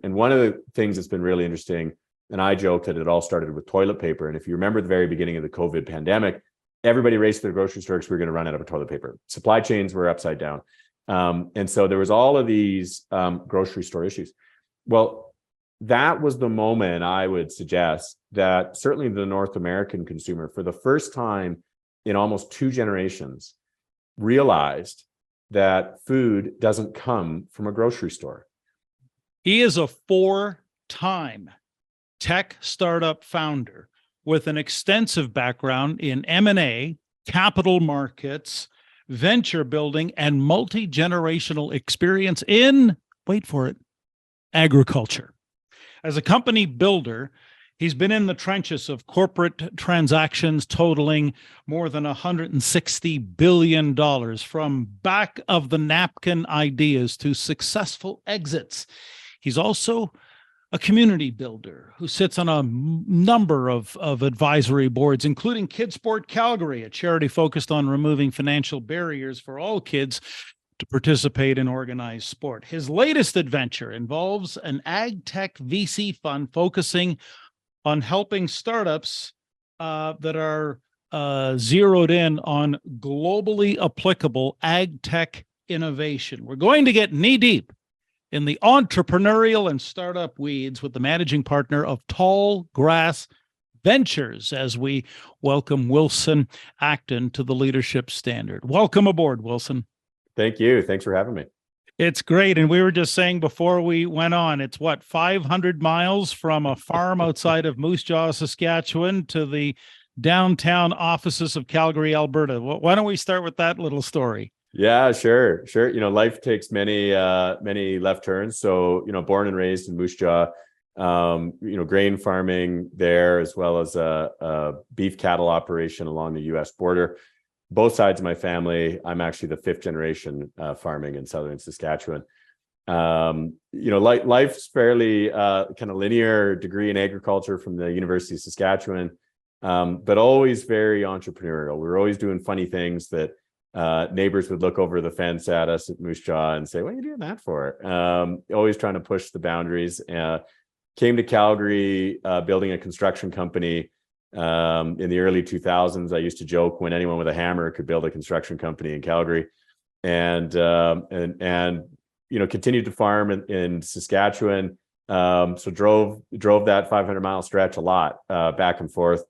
And one of the things that's been really interesting, and I joke that it all started with toilet paper. And if you remember the very beginning of the COVID pandemic, everybody raced to the grocery store because we were going to run out of toilet paper. Supply chains were upside down. And so there was all of these grocery store issues. Well, that was the moment, I would suggest, that certainly the North American consumer, for the first time in almost 2 generations, realized that food doesn't come from a grocery store. He is a 4-time tech startup founder with an extensive background in M&A, capital markets, venture building, and multi-generational experience in, wait for it, agriculture. As a company builder, he's been in the trenches of corporate transactions totaling more than $160 billion, from back-of-the-napkin ideas to successful exits. He's also a community builder who sits on a number of advisory boards, including Kids Sport Calgary, a charity focused on removing financial barriers for all kids to participate in organized sport. His latest adventure involves an ag tech VC fund focusing on helping startups that are zeroed in on globally applicable ag tech innovation. We're going to get knee deep in the entrepreneurial and startup weeds with the managing partner of Tall Grass Ventures as we welcome Wilson Acton to the Leadership Standard. Welcome aboard, Wilson. Thank you. Thanks for having me. It's great. And we were just saying before we went on, it's 500 miles from a farm outside of Moose Jaw, Saskatchewan to the downtown offices of Calgary, Alberta. Why don't we start with that little story? Yeah, sure. Life takes many left turns. So, born and raised in Moose Jaw, grain farming there, as well as a beef cattle operation along the U.S. border. Both sides of my family, I'm actually the 5th generation farming in southern Saskatchewan. Life's fairly kind of linear, degree in agriculture from the University of Saskatchewan, but always very entrepreneurial. We were always doing funny things that neighbors would look over the fence at us at Moose Jaw and say, "What are you doing that for?" Always trying to push the boundaries. Came to Calgary, building a construction company. In the early 2000s, I used to joke when anyone with a hammer could build a construction company in Calgary, and continued to farm in Saskatchewan. So drove that 500-mile stretch a lot, back and forth.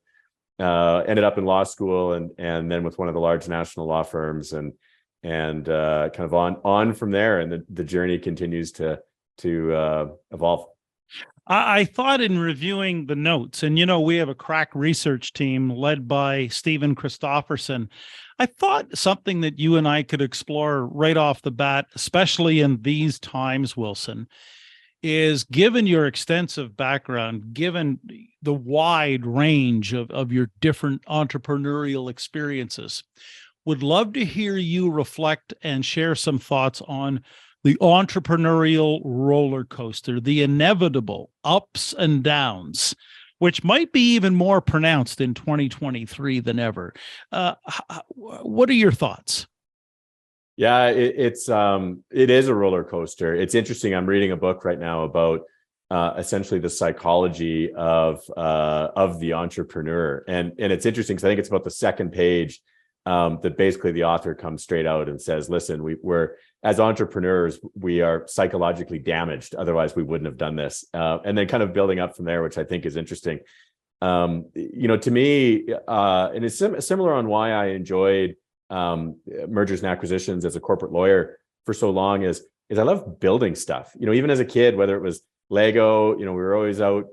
Ended up in law school and then with one of the large national law firms, and kind of on from there. And the journey continues to evolve. I thought in reviewing the notes, and we have a crack research team led by Stephen Christofferson. I thought something that you and I could explore right off the bat, especially in these times, Wilson, is, given your extensive background, given the wide range of your different entrepreneurial experiences, would love to hear you reflect and share some thoughts on the entrepreneurial roller coaster, the inevitable ups and downs, which might be even more pronounced in 2023 than ever. What are your thoughts? Yeah, it is a roller coaster. It's interesting. I'm reading a book right now about essentially the psychology of the entrepreneur, and it's interesting because I think it's about the second page that basically the author comes straight out and says, "Listen, we're as entrepreneurs, we are psychologically damaged. Otherwise, we wouldn't have done this." And then kind of building up from there, which I think is interesting. To me, and it's similar on why I enjoyed mergers and acquisitions as a corporate lawyer for so long is I love building stuff. Even as a kid, whether it was Lego, we were always out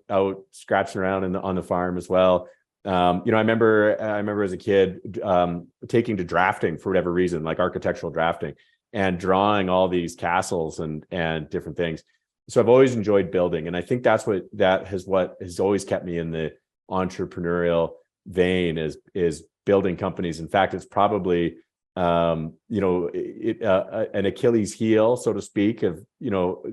scratching around on the farm as well. I remember as a kid taking to drafting for whatever reason, like architectural drafting, and drawing all these castles and different things. So I've always enjoyed building, and I think what has always kept me in the entrepreneurial vein is building companies. In fact, it's probably an Achilles heel, so to speak, of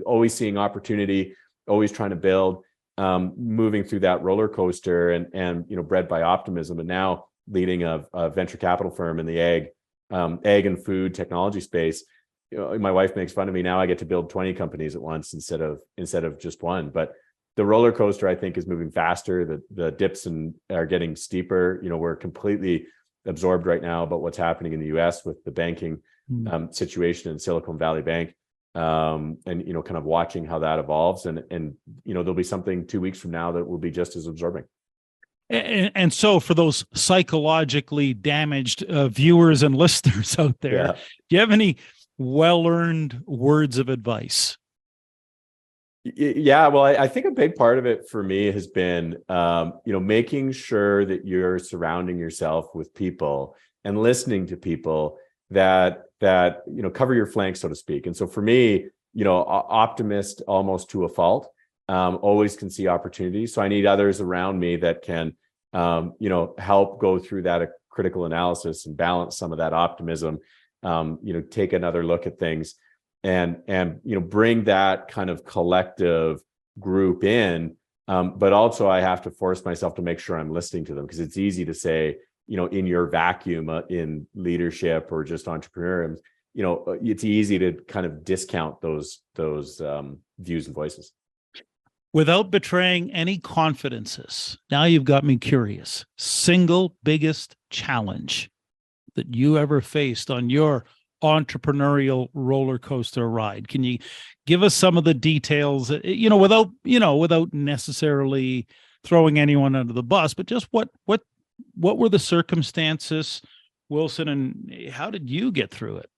always seeing opportunity, always trying to build, moving through that roller coaster, and bred by optimism, and now leading a venture capital firm in the ag and food technology space. my wife makes fun of me now. I get to build 20 companies at once instead of just one. But the roller coaster, I think, is moving faster. The dips are getting steeper. We're completely absorbed right now about what's happening in the US with the banking situation in Silicon Valley Bank. And kind of watching how that evolves, and there'll be something 2 weeks from now that will be just as absorbing. And so for those psychologically damaged viewers and listeners out there, do you have any well-earned words of advice? Yeah, well, I think a big part of it for me has been, making sure that you're surrounding yourself with people and listening to people that cover your flanks, so to speak. And so for me, optimist almost to a fault, always can see opportunities. So I need others around me that can, help go through that critical analysis and balance some of that optimism, take another look at things and bring that kind of collective group in. But also I have to force myself to make sure I'm listening to them, because it's easy to say, in your vacuum in leadership or just entrepreneur, it's easy to kind of discount those views and voices. Without betraying any confidences, now you've got me curious. Single biggest challenge that you ever faced on your entrepreneurial roller coaster ride? Can you give us some of the details, without necessarily throwing anyone under the bus, but just what were the circumstances, Wilson, and how did you get through it?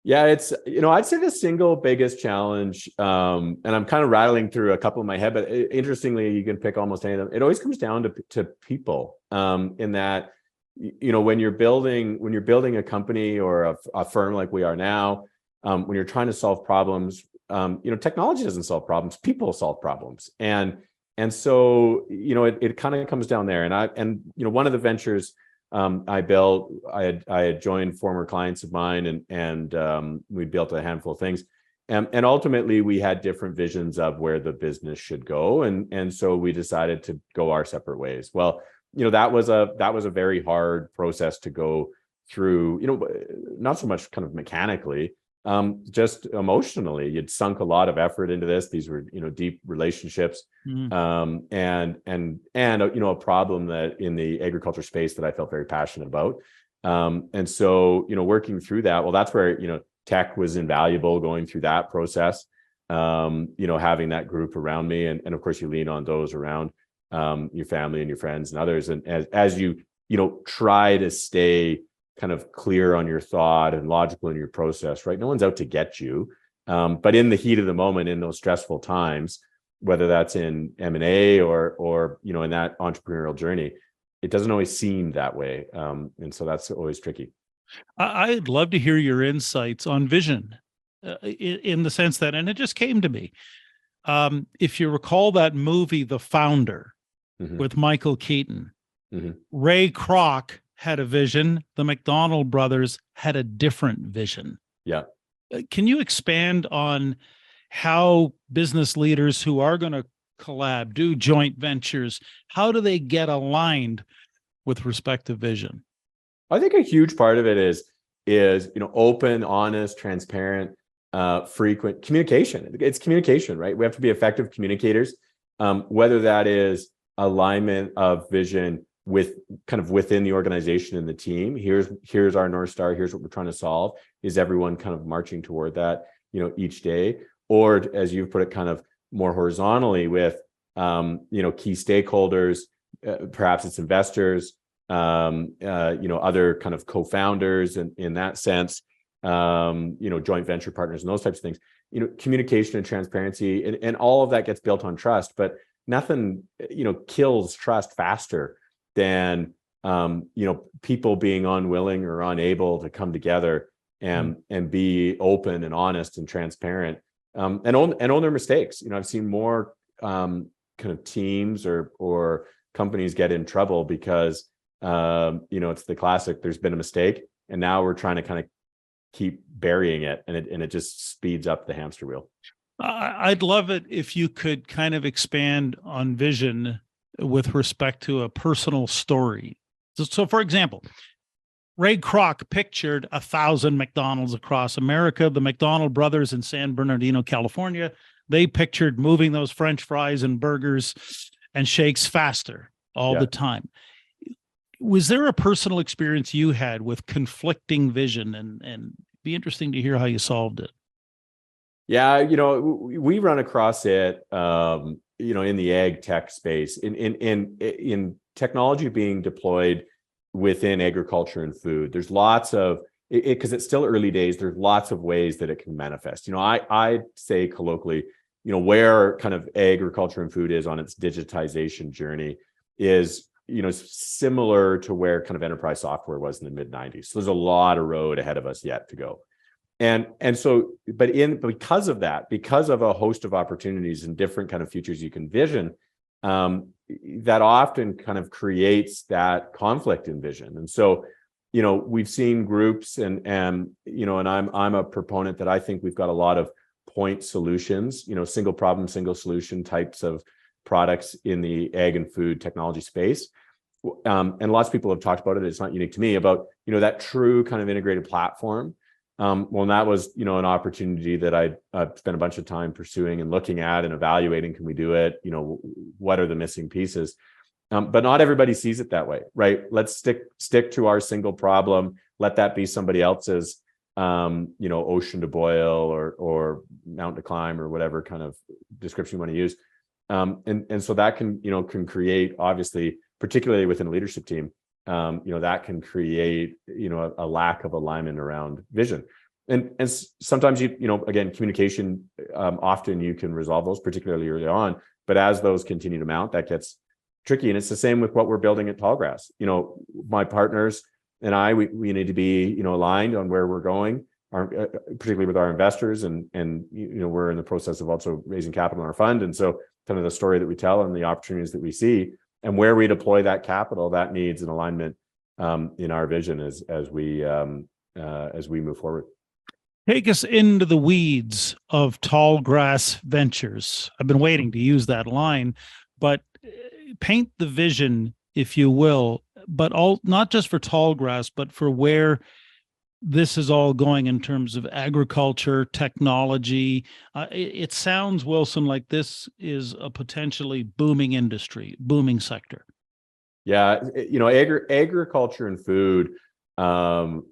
Yeah, it's, I'd say the single biggest challenge, and I'm kind of rattling through a couple in my head, but interestingly, you can pick almost any of them. It always comes down to people, in that, when you're building a company or a firm like we are now, when you're trying to solve problems, technology doesn't solve problems, people solve problems. And so, it kind of comes down there. And one of the ventures I built, I had joined former clients of mine, and we built a handful of things. And ultimately we had different visions of where the business should go. And so we decided to go our separate ways. Well, that was a very hard process to go through, not so much kind of mechanically, just emotionally. You'd sunk a lot of effort into this. These were, deep relationships, and a problem that in the agriculture space that I felt very passionate about. And so, working through that, well, that's where, tech was invaluable going through that process, having that group around me. And of course you lean on those around, your family and your friends and others. And as you, try to stay kind of clear on your thought and logical in your process, right? No one's out to get you. But in the heat of the moment, in those stressful times, whether that's in M&A or in that entrepreneurial journey, it doesn't always seem that way. And so that's always tricky. I'd love to hear your insights on vision, in the sense that, and it just came to me. If you recall that movie, The Founder, with Michael Keaton, Ray Kroc had a vision. The McDonald brothers had a different vision. Yeah. Can you expand on how business leaders who are going to collab, do joint ventures, how do they get aligned with respect to vision? I think a huge part of it is open, honest, transparent, frequent communication. It's communication, right? We have to be effective communicators, whether that is alignment of vision with kind of within the organization and the team. Here's our North Star. Here's what we're trying to solve. Is everyone kind of marching toward that, each day? Or as you've put it, kind of more horizontally with, key stakeholders, perhaps it's investors, other kind of co-founders in that sense, joint venture partners and those types of things, communication and transparency, and all of that gets built on trust. But nothing, kills trust faster than, people being unwilling or unable to come together and be open and honest and transparent, and own their mistakes. I've seen more kind of teams or companies get in trouble because it's the classic, there's been a mistake and now we're trying to kind of keep burying it, and it just speeds up the hamster wheel. I'd love it if you could kind of expand on vision with respect to a personal story. So for example, Ray Kroc pictured 1,000 McDonald's across America. The McDonald brothers in San Bernardino, California, they pictured moving those French fries and burgers and shakes faster all the time. Was there a personal experience you had with conflicting vision, and be interesting to hear how you solved it? Yeah, we run across it, in the ag tech space, in technology being deployed within agriculture and food. There's lots of because it's still early days. There's lots of ways that it can manifest. I say colloquially, where kind of agriculture and food is on its digitization journey is, similar to where kind of enterprise software was in the mid 90s. So there's a lot of road ahead of us yet to go. And so, because of that, because of a host of opportunities and different kind of futures you can vision, that often kind of creates that conflict in vision. And so, we've seen groups and I'm a proponent that I think we've got a lot of point solutions, single problem, single solution types of products in the ag and food technology space. And lots of people have talked about it. It's not unique to me, about, that true kind of integrated platform. Well, that was, an opportunity that I spent a bunch of time pursuing and looking at and evaluating. Can we do it? What are the missing pieces? But not everybody sees it that way, right? Let's stick to our single problem. Let that be somebody else's, ocean to boil or mountain to climb or whatever kind of description you want to use. And so that can create, obviously, particularly within a leadership team, that can create, a lack of alignment around vision. And sometimes again, communication, often you can resolve those, particularly early on, but as those continue to mount, that gets tricky. And it's the same with what we're building at Tallgrass. My partners and I, we need to be, aligned on where we're going, particularly with our investors. And we're in the process of also raising capital in our fund. And so kind of the story that we tell and the opportunities that we see and where we deploy that capital, that needs an alignment in our vision as we move forward. Take us into the weeds of Tallgrass Ventures. I've been waiting to use that line, but paint the vision, if you will, but not just for Tallgrass, but for where this is all going in terms of agriculture, technology. It sounds, Wilson, like this is a potentially booming industry, booming sector. Yeah, agriculture and food. A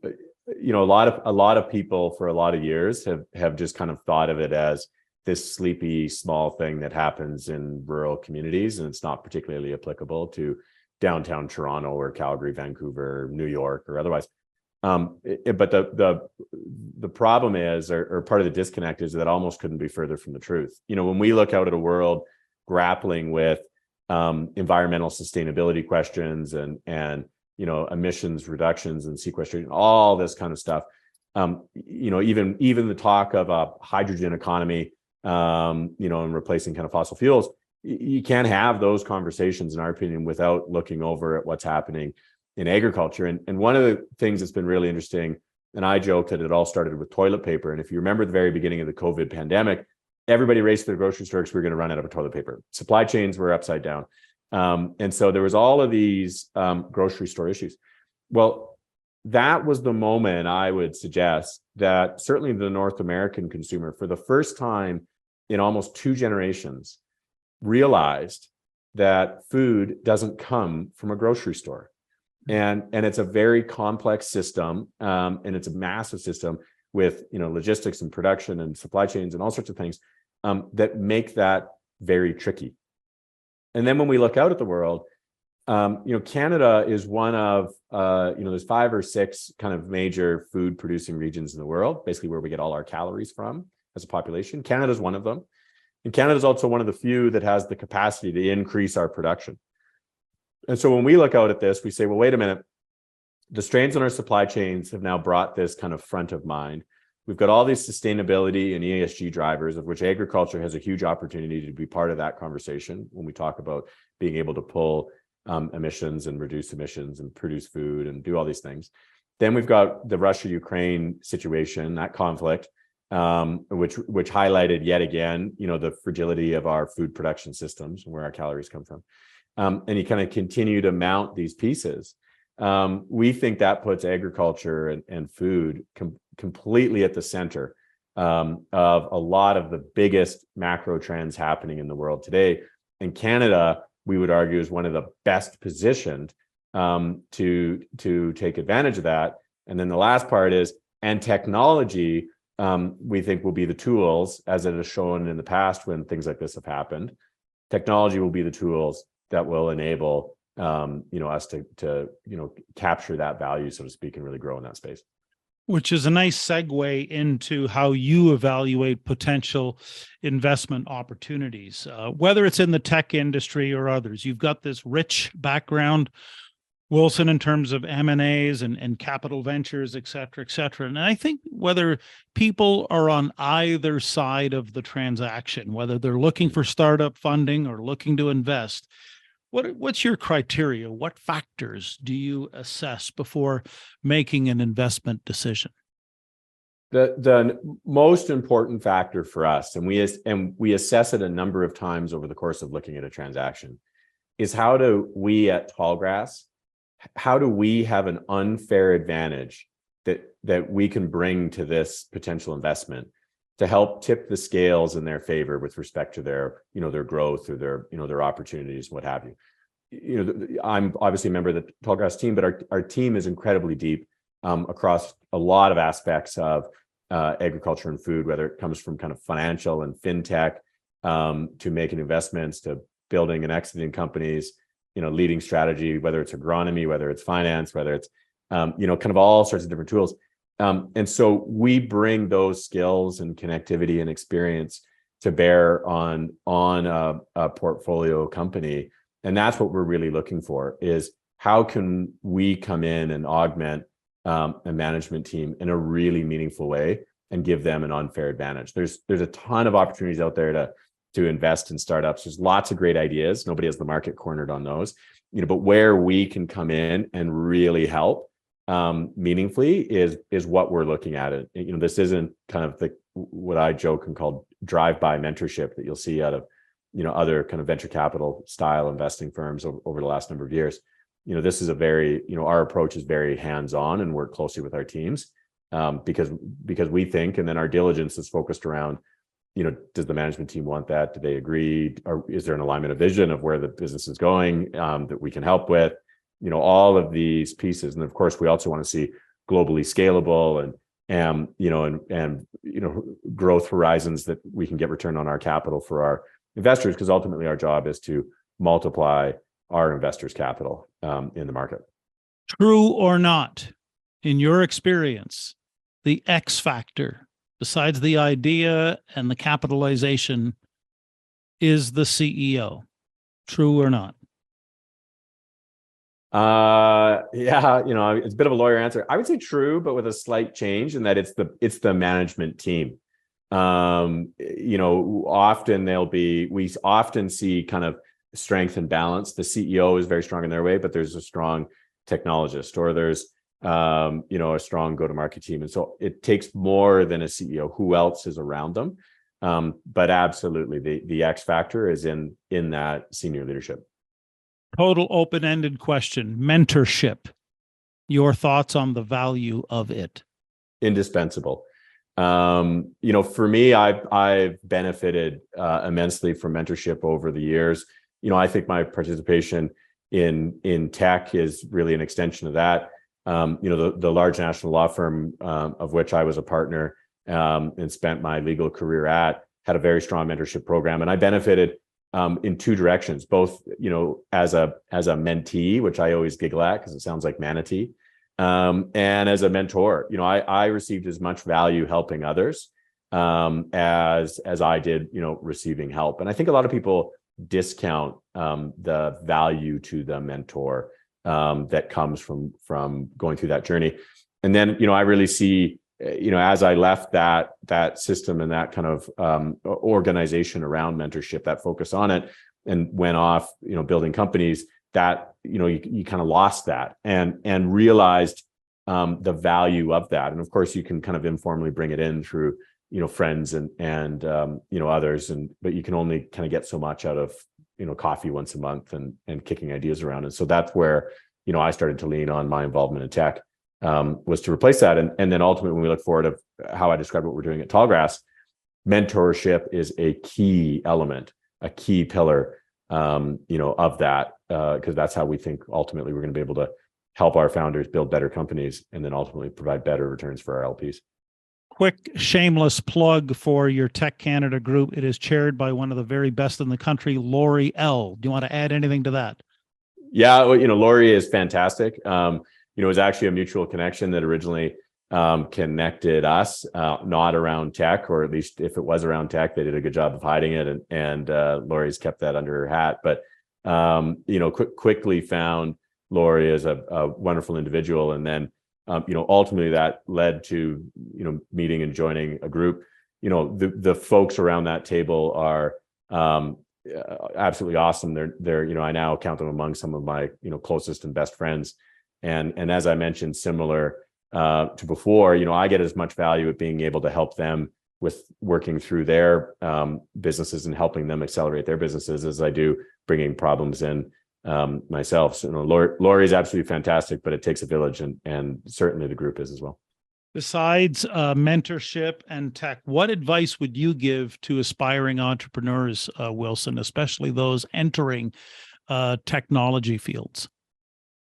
lot of people for a lot of years have just kind of thought of it as this sleepy small thing that happens in rural communities, and it's not particularly applicable to downtown Toronto or Calgary, Vancouver, New York, or otherwise. But the problem is, or part of the disconnect is that almost couldn't be further from the truth. When we look out at a world grappling with environmental sustainability questions and emissions reductions and sequestration, all this kind of stuff, even the talk of a hydrogen economy, and replacing kind of fossil fuels, you can't have those conversations, in our opinion, without looking over at what's happening in agriculture. And one of the things that's been really interesting, and I joked that it all started with toilet paper. And if you remember the very beginning of the COVID pandemic, everybody raced to the grocery store because we were going to run out of toilet paper. Supply chains were upside down. And so there was all of these grocery store issues. Well, that was the moment, I would suggest, that certainly the North American consumer, for the first time in almost 2 generations, realized that food doesn't come from a grocery store. And it's a very complex system, and it's a massive system with logistics and production and supply chains and all sorts of things that make that very tricky. And then when we look out at the world, Canada is one of there's 5 or 6 kind of major food producing regions in the world, basically where we get all our calories from as a population. Canada is one of them, and Canada is also one of the few that has the capacity to increase our production. And so when we look out at this, we say, well, wait a minute, the strains on our supply chains have now brought this kind of front of mind. We've got all these sustainability and ESG drivers, of which agriculture has a huge opportunity to be part of that conversation when we talk about being able to pull emissions and reduce emissions and produce food and do all these things. Then we've got the Russia-Ukraine situation, that conflict, which highlighted yet again, the fragility of our food production systems and where our calories come from. And you kind of continue to mount these pieces. We think that puts agriculture and food completely at the center of a lot of the biggest macro trends happening in the world today. And Canada, we would argue, is one of the best positioned to take advantage of that. And then the last part is, and technology, we think will be the tools, as it has shown in the past when things like this have happened. Technology will be the tools that will enable us to capture that value, so to speak, and really grow in that space. Which is a nice segue into how you evaluate potential investment opportunities, whether it's in the tech industry or others. You've got this rich background, Wilson, in terms of M&As and capital ventures, et cetera, et cetera. And I think whether people are on either side of the transaction, whether they're looking for startup funding or looking to invest, what's your criteria? What factors do you assess before making an investment decision? The most important factor for us, and we assess it a number of times over the course of looking at a transaction, is how do we at Tallgrass, how do we have an unfair advantage that we can bring to this potential investment to help tip the scales in their favor with respect to their growth or their opportunities, what have you. I'm obviously a member of the Tallgrass team, but our team is incredibly deep across a lot of aspects of agriculture and food, whether it comes from kind of financial and fintech to making investments, to building and exiting companies, leading strategy, whether it's agronomy, whether it's finance, whether it's kind of all sorts of different tools. And so we bring those skills and connectivity and experience to bear on a portfolio company. And that's what we're really looking for, is how can we come in and augment a management team in a really meaningful way and give them an unfair advantage. There's a ton of opportunities out there to invest in startups. There's lots of great ideas. Nobody has the market cornered on those, but where we can come in and really help meaningfully is what we're looking at. It, this isn't kind of what I joke and call drive-by mentorship that you'll see out of, other kind of venture capital style investing firms over the last number of years. This is a very, our approach is very hands-on and work closely with our teams because we think, and then our diligence is focused around, does the management team want that? Do they agree? Or is there an alignment of vision of where the business is going that we can help with? All of these pieces. And of course, we also want to see globally scalable and growth horizons that we can get return on our capital for our investors, because ultimately our job is to multiply our investors' capital in the market. True or not, in your experience, the X factor, besides the idea and the capitalization, is the CEO. True or not? Yeah, it's a bit of a lawyer answer. I would say true, but with a slight change in that it's the management team. Often we often see kind of strength and balance. The CEO is very strong in their way, but there's a strong technologist, or there's a strong go-to-market team. And so it takes more than a CEO. Who else is around them? But absolutely, the X factor is in that senior leadership. Total open-ended question. Mentorship. Your thoughts on the value of it? Indispensable. For me, I've benefited immensely from mentorship over the years. I think my participation in tech is really an extension of that. The large national law firm of which I was a partner and spent my legal career at had a very strong mentorship program, and I benefited in two directions, both as a mentee, which I always giggle at because it sounds like manatee, and as a mentor. I received as much value helping others as I did receiving help. And I think a lot of people discount the value to the mentor that comes from going through that journey. And then I really see as I left that system and that kind of organization around mentorship, that focus on it, and went off building companies, that you kind of lost that and realized the value of that. And of course you can kind of informally bring it in through friends and others, but you can only kind of get so much out of coffee once a month and kicking ideas around. And so that's where I started to lean on my involvement in tech, was to replace that. And then ultimately, when we look forward of how I describe what we're doing at Tallgrass, mentorship is a key element, a key pillar, of that, because that's how we think ultimately we're going to be able to help our founders build better companies and then ultimately provide better returns for our LPs. Quick shameless plug for your TEC Canada group. It is chaired by one of the very best in the country, Lori L. Do you want to add anything to that? Yeah, well, Lori is fantastic. It was actually a mutual connection that originally connected us, not around tech, or at least if it was around tech, they did a good job of hiding it, and Lori's kept that under her hat. But quickly found Lori as a wonderful individual, and then ultimately that led to meeting and joining a group. The folks around that table are absolutely awesome. They're I now count them among some of my closest and best friends, and as I mentioned, similar to before, I get as much value at being able to help them with working through their businesses and helping them accelerate their businesses as I do bringing problems in myself. So Lori is absolutely fantastic, but it takes a village, and certainly the group is as well. Besides mentorship and tech, what advice would you give to aspiring entrepreneurs, Wilson, especially those entering technology fields?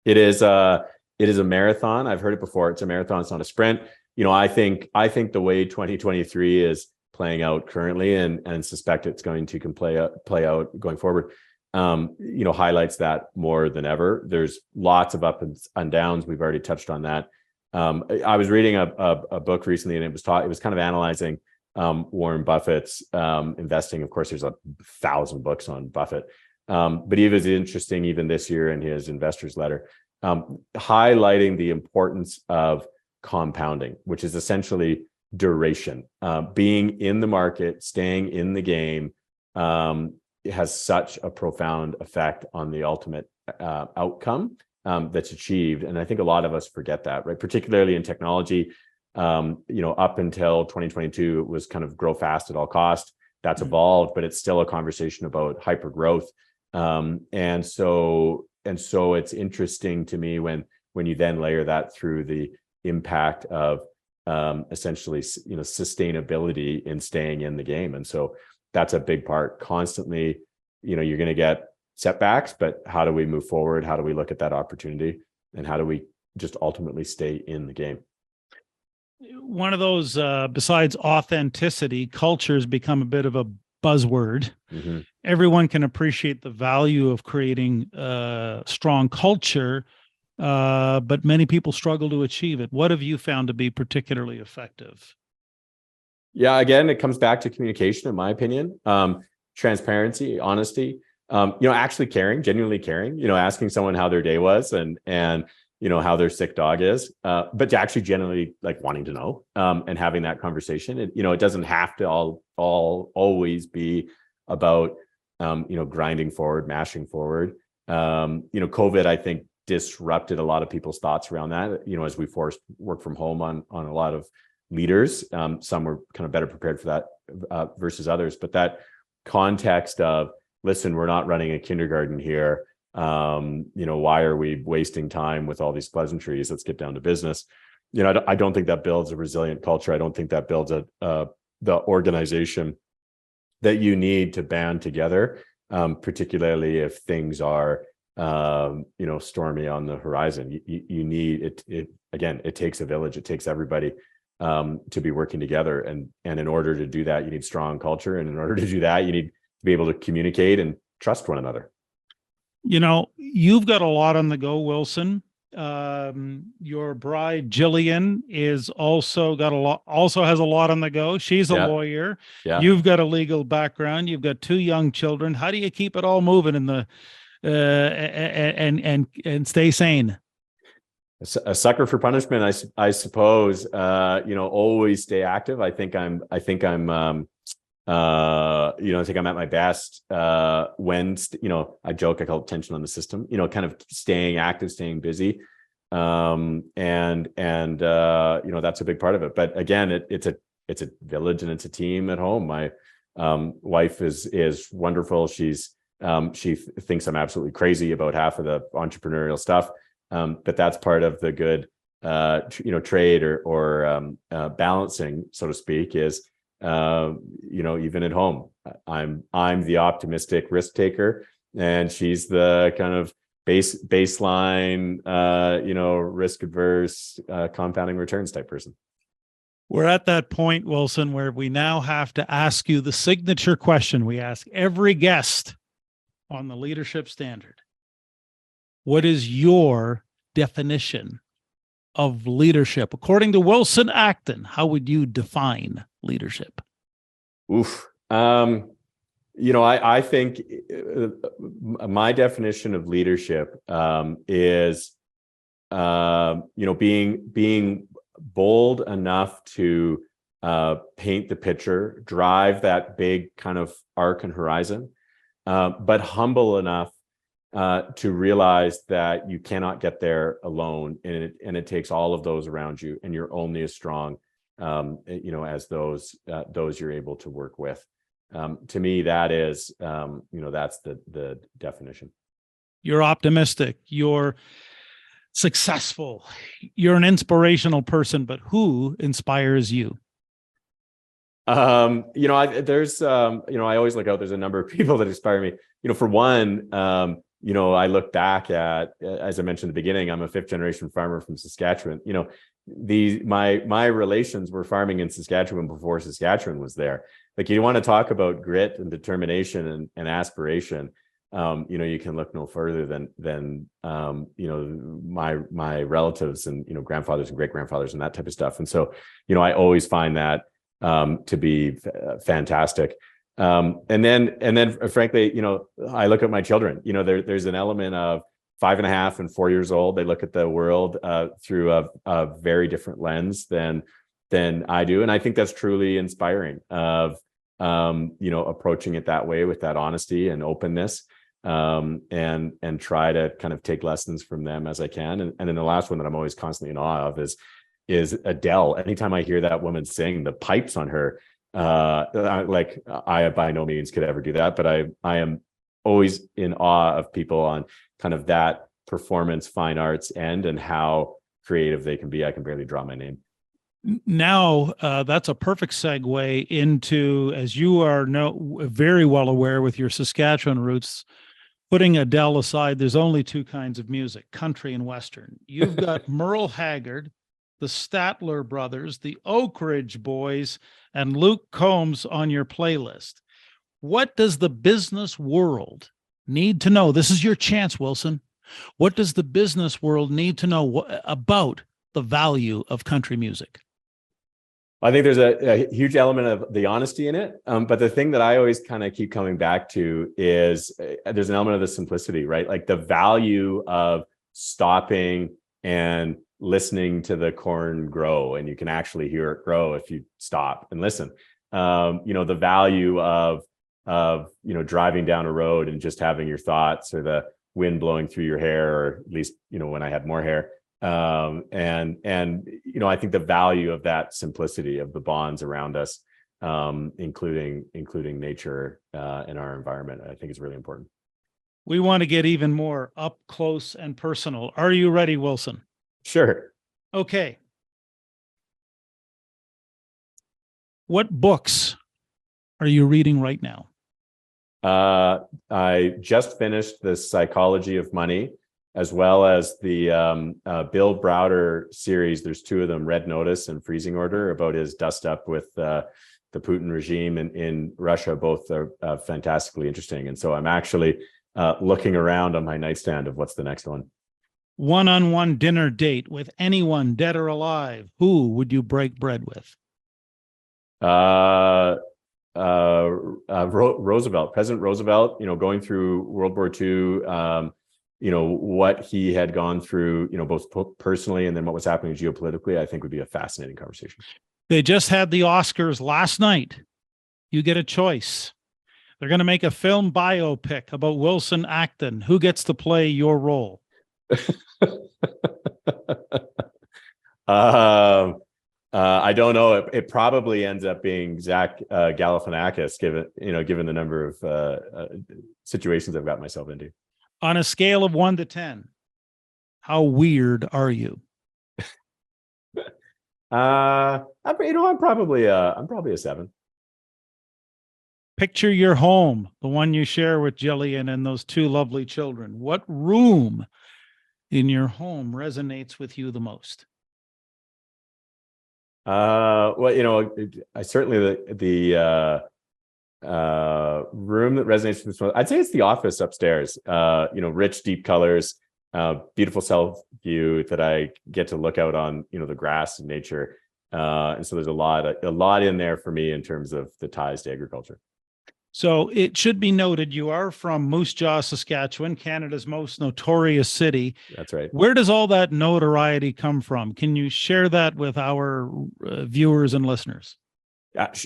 It is a marathon. I've heard it before. It's a marathon. It's not a sprint. I think the way 2023 is playing out currently, and suspect it's going to play out going forward, highlights that more than ever. There's lots of ups and downs. We've already touched on that. I was reading a book recently, and it was kind of analyzing Warren Buffett's investing. Of course, there's 1,000 books on Buffett, but he was interesting even this year in his investors letter, highlighting the importance of compounding, which is essentially duration. Being in the market, staying in the game, it has such a profound effect on the ultimate outcome that's achieved. And I think a lot of us forget that, right? Particularly in technology, up until 2022, it was kind of grow fast at all cost. That's evolved, but it's still a conversation about hyper growth. And so it's interesting to me when you then layer that through the impact of essentially, sustainability in staying in the game. And so that's a big part. Constantly, you're going to get setbacks, but how do we move forward? How do we look at that opportunity? And how do we just ultimately stay in the game? One of those, besides authenticity, culture has become a bit of a buzzword. Mm-hmm. Everyone can appreciate the value of creating strong culture, but many people struggle to achieve it. What have you found to be particularly effective? Yeah, again, it comes back to communication, in my opinion. Transparency, honesty, actually caring, genuinely caring, asking someone how their day was and how their sick dog is, but to actually genuinely wanting to know, and having that conversation. It doesn't have to always be about, grinding forward, mashing forward. COVID, I think, disrupted a lot of people's thoughts around that, as we forced work from home on a lot of leaders. Some were kind of better prepared for that versus others, but that context of, listen, we're not running a kindergarten here. Why are we wasting time with all these pleasantries? Let's get down to business. I don't think that builds a resilient culture. I don't think that builds the organization that you need to band together, particularly if things are, stormy on the horizon. You need it. Again, it takes a village. It takes everybody to be working together. And in order to do that, you need strong culture. And in order to do that, you need to be able to communicate and trust one another. You've got a lot on the go, Wilson. Your bride, Jillian, is also has a lot on the go. She's a lawyer. Yeah. You've got a legal background. You've got 2 young children. How do you keep it all moving in the and stay sane? A sucker for punishment, I suppose. Always stay active. I think I'm at my best when I joke, I call it tension on the system. Kind of staying active, staying busy, and that's a big part of it. But again, it's a village and it's a team at home. My wife is wonderful. She thinks I'm absolutely crazy about half of the entrepreneurial stuff. but that's part of the good, trade or balancing, so to speak, is, even at home, I'm the optimistic risk taker, and she's the kind of baseline, risk adverse, compounding returns type person. We're at that point, Wilson, where we now have to ask you the signature question we ask every guest on the leadership standard. What is your definition of leadership? According to Wilson Acton, how would you define leadership? Oof. I think my definition of leadership is, being bold enough to paint the picture, drive that big kind of arc and horizon, but humble enough to realize that you cannot get there alone, and it takes all of those around you, and you're only as strong, as those you're able to work with. To me, that is, that's the definition. You're optimistic, you're successful, you're an inspirational person, but who inspires you? I always look out, there's a number of people that inspire me. For one, I look back at, as I mentioned at the beginning, I'm a 5th generation farmer from Saskatchewan. My relations were farming in Saskatchewan before Saskatchewan was there. Like, you want to talk about grit and determination and aspiration. You can look no further than my relatives and, grandfathers and great grandfathers and that type of stuff. And so, I always find that to be fantastic. And then frankly, I look at my children, there's an element of 5.5 and 4 years old. They look at the world through a very different lens than I do. And I think that's truly inspiring of, approaching it that way with that honesty and openness, and try to kind of take lessons from them as I can. And then the last one that I'm always constantly in awe of is Adele. Anytime I hear that woman sing, the pipes on her, I by no means could ever do that, but I am always in awe of people on kind of that performance fine arts end and how creative they can be. I can barely draw my name. Now, that's a perfect segue into, as you are very well aware with your Saskatchewan roots, putting Adele aside, there's only 2 kinds of music, country and Western. You've got Merle Haggard, the Statler Brothers, the Oak Ridge Boys, and Luke Combs on your playlist. What does the business world need to know? This is your chance, Wilson. What does the business world need to know about the value of country music? I think there's a huge element of the honesty in it. But the thing that I always kind of keep coming back to is there's an element of the simplicity, right? Like the value of stopping and listening to the corn grow, and you can actually hear it grow if you stop and listen. The value of driving down a road and just having your thoughts or the wind blowing through your hair, or at least, when I had more hair. I think the value of that simplicity of the bonds around us, including nature and our environment, I think is really important. We want to get even more up close and personal. Are you ready, Wilson? Sure. Okay. What books are you reading right now? I just finished The Psychology of Money, as well as the Bill Browder series. There's 2 of them, Red Notice and Freezing Order, about his dust up with the Putin regime in Russia. Both are fantastically interesting. And so I'm actually looking around on my nightstand of what's the next one. One-on-one dinner date with anyone, dead or alive. Who would you break bread with? Roosevelt, President Roosevelt, going through World War II, what he had gone through, both personally and then what was happening geopolitically, I think would be a fascinating conversation. They just had the Oscars last night. You get a choice. They're going to make a film biopic about Wilson Acton. Who gets to play your role? I don't know. It probably ends up being Zach Galifianakis, given the number of situations I've got myself into. On a scale of 1 to 10, How weird are you? I'm probably a 7. Picture your home, the one you share with Jillian and those 2 lovely children. What room in your home resonates with you the most? Well, I certainly the room that resonates with me, I'd say it's the office upstairs. Rich, deep colors, beautiful south view that I get to look out on, the grass and nature. And so there's a lot in there for me in terms of the ties to agriculture. So it should be noted you are from Moose Jaw, Saskatchewan, Canada's most notorious city. That's right. Where does all that notoriety come from? Can you share that with our viewers and listeners?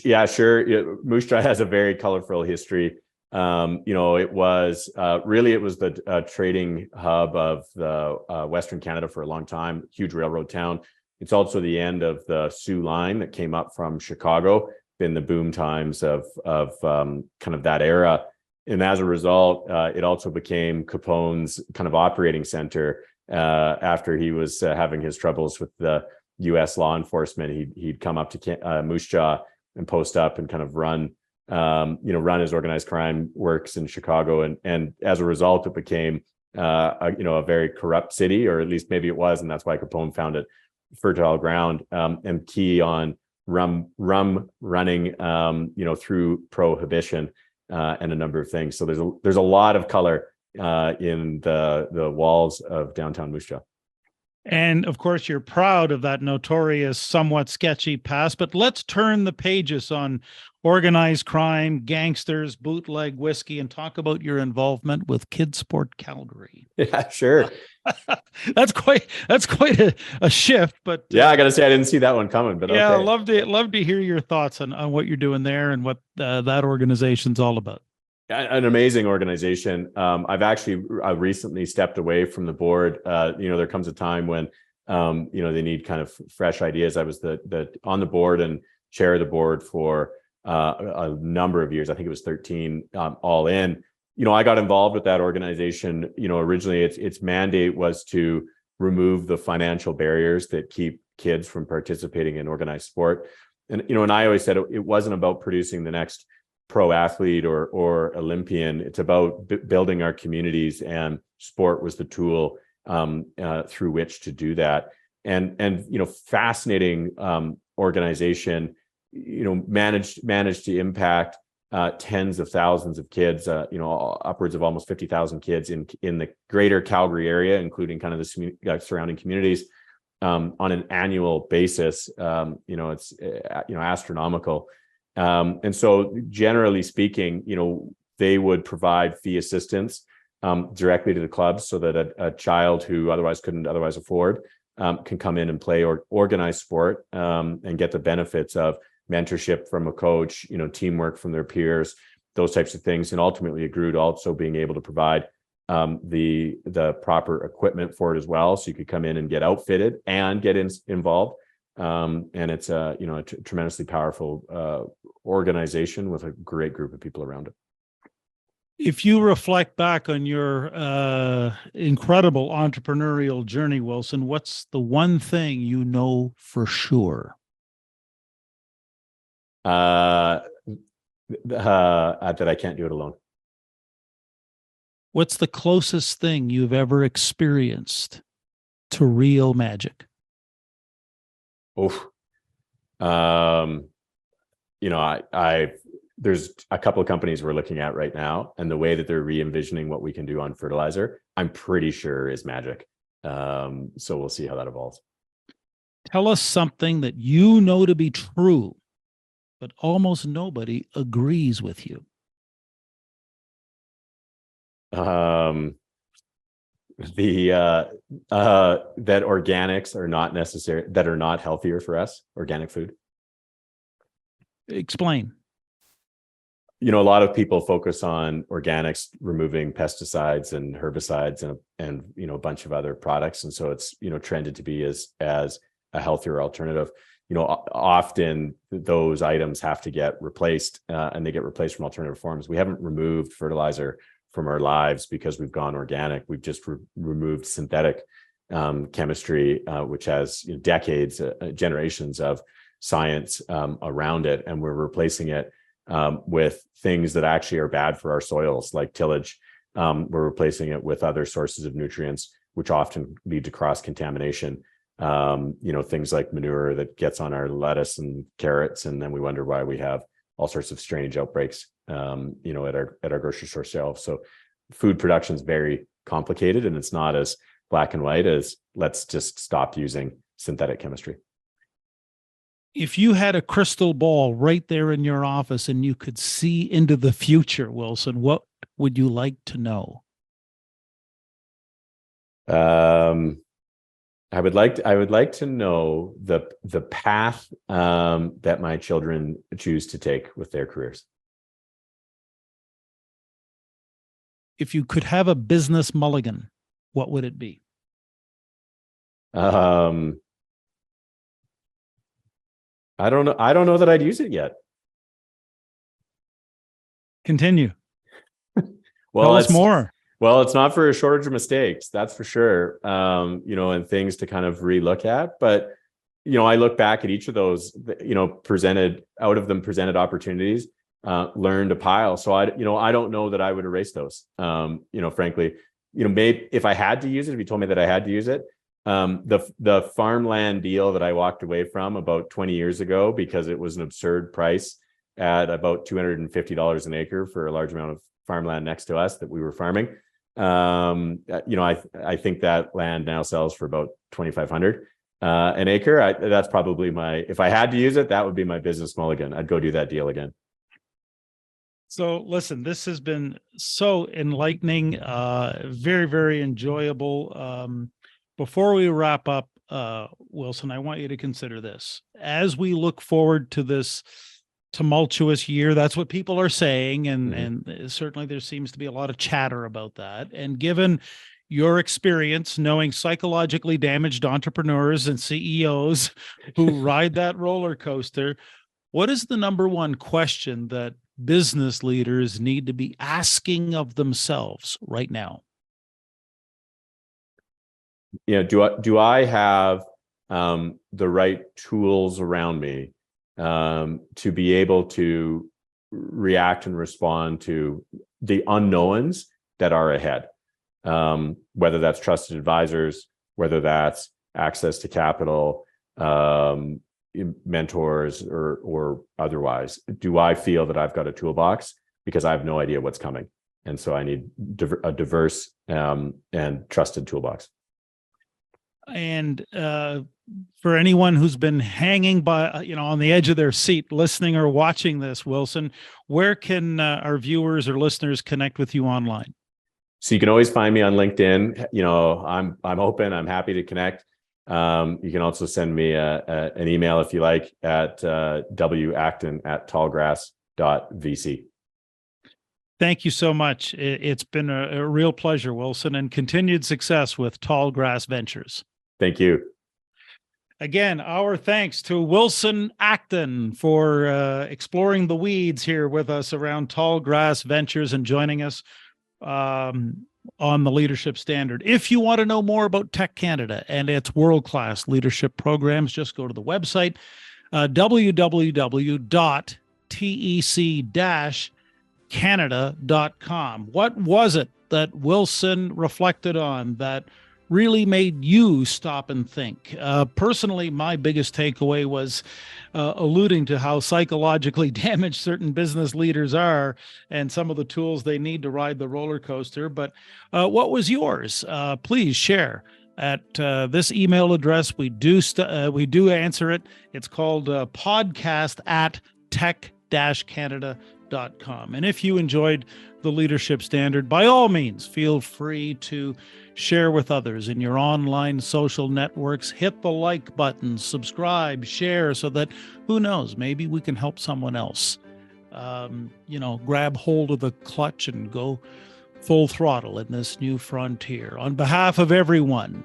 Yeah, sure. Moose Jaw has a very colorful history. It was the trading hub of the Western Canada for a long time, huge railroad town. It's also the end of the Sioux line that came up from Chicago, been the boom times of kind of that era. And as a result, it also became Capone's kind of operating center after he was having his troubles with the U.S. law enforcement. He'd come up to Moose Jaw and post up and kind of run his organized crime works in Chicago. And as a result, it became a very corrupt city, or at least maybe it was. And that's why Capone found it fertile ground and key on rum running, through prohibition and a number of things. So there's a lot of color in the walls of downtown Moose Jaw. And of course, you're proud of that notorious, somewhat sketchy past, but let's turn the pages on organized crime, gangsters, bootleg whiskey, and talk about your involvement with Kids Sport Calgary. Yeah, sure. That's quite a shift, but yeah, I got to say, I didn't see that one coming, but yeah, okay. love to hear your thoughts on what you're doing there and what that organization's all about. An amazing organization. I've actually recently stepped away from the board. There comes a time when they need kind of fresh ideas. I was on the board and chair of the board for a number of years. I think it was 13 all in. I got involved with that organization. Originally its mandate was to remove the financial barriers that keep kids from participating in organized sport. And I always said it wasn't about producing the next pro athlete or Olympian. It's about building our communities, and sport was the tool through which to do that. And fascinating organization. Managed to impact tens of thousands of kids. Upwards of almost 50,000 kids in the greater Calgary area, including kind of the surrounding communities, on an annual basis. It's astronomical. And so generally speaking, they would provide fee assistance directly to the clubs so that a child who couldn't afford can come in and play or organize sport and get the benefits of mentorship from a coach, teamwork from their peers, those types of things. And ultimately it grew to also being able to provide the proper equipment for it as well. So you could come in and get outfitted and get involved. And it's a tremendously powerful organization with a great group of people around it. If you reflect back on your incredible entrepreneurial journey, Wilson, what's the one thing you know for sure? That I can't do it alone. What's the closest thing you've ever experienced to real magic? Oh, there's a couple of companies we're looking at right now, and the way that they're re-envisioning what we can do on fertilizer, I'm pretty sure is magic. So we'll see how that evolves. Tell us something that you know to be true, but almost nobody agrees with you. That organics are not necessary, that are not healthier for us, organic food. Explain. A lot of people focus on organics, removing pesticides and herbicides and a bunch of other products. And so it's, trended to be as a healthier alternative. Often those items have to get replaced and they get replaced from alternative forms. We haven't removed fertilizer from our lives because we've gone organic. We've just removed synthetic chemistry, which has decades, generations of science around it, and we're replacing it with things that actually are bad for our soils, like tillage. We're replacing it with other sources of nutrients, which often lead to cross-contamination. Things like manure that gets on our lettuce and carrots, and then we wonder why we have all sorts of strange outbreaks, at our grocery store shelves. So food production is very complicated, and it's not as black and white as let's just stop using synthetic chemistry. If you had a crystal ball right there in your office and you could see into the future, Wilson, what would you like to know? I would like to know the path that my children choose to take with their careers. If you could have a business mulligan, what would it be? I don't know. I don't know that I'd use it yet. Continue. Well, tell us more. Well, it's not for a shortage of mistakes, that's for sure. And things to kind of relook at. But I look back at each of those, presented opportunities, learned a pile. So I don't know that I would erase those. Frankly, maybe if I had to use it, if you told me that I had to use it, the farmland deal that I walked away from about 20 years ago because it was an absurd price at about $250 an acre for a large amount of farmland next to us that we were farming. I think that land now sells for about $2,500 an acre. That's probably if I had to use it, that would be my business mulligan. I'd go do that deal again. So listen, this has been so enlightening, very, very enjoyable. Before we wrap up, Wilson, I want you to consider this. As we look forward to this tumultuous year, that's what people are saying, and certainly there seems to be a lot of chatter about that. And given your experience knowing psychologically damaged entrepreneurs and CEOs who ride that roller coaster, what is the number one question that business leaders need to be asking of themselves right now? Do I have the right tools around me to be able to react and respond to the unknowns that are ahead? Whether that's trusted advisors, whether that's access to capital, mentors, or otherwise. Do I feel that I've got a toolbox? Because I have no idea what's coming. And so I need a diverse and trusted toolbox. And for anyone who's been hanging by, on the edge of their seat, listening or watching this, Wilson, where can our viewers or listeners connect with you online? So you can always find me on LinkedIn. I'm open. I'm happy to connect. You can also send me an email if you like at wacton@tallgrass.vc. Thank you so much. It's been a real pleasure, Wilson, and continued success with Tall Grass Ventures. Thank you. Again, our thanks to Wilson Acton for exploring the weeds here with us around Tall Grass Ventures and joining us on the Leadership Standard. If you want to know more about TEC Canada and its world-class leadership programs, just go to the website, www.tec-canada.com. What was it that Wilson reflected on that really made you stop and think? Personally, my biggest takeaway was alluding to how psychologically damaged certain business leaders are and some of the tools they need to ride the roller coaster. But what was yours? Please share at this email address. We do answer it. It's called podcast@tec-canada.com. And if you enjoyed the Leadership Standard, by all means, feel free to share with others in your online social networks. Hit the like button, subscribe, share, so that, who knows, maybe we can help someone else. Grab hold of the clutch and go full throttle in this new frontier. On behalf of everyone,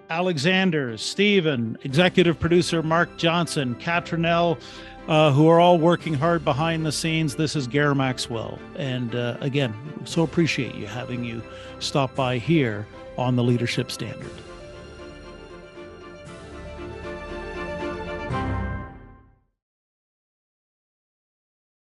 Alexander, Stephen, executive producer Mark Johnson, Catronell, who are all working hard behind the scenes, this is Gair Maxwell. And again, so appreciate having you stop by here on the Leadership Standard.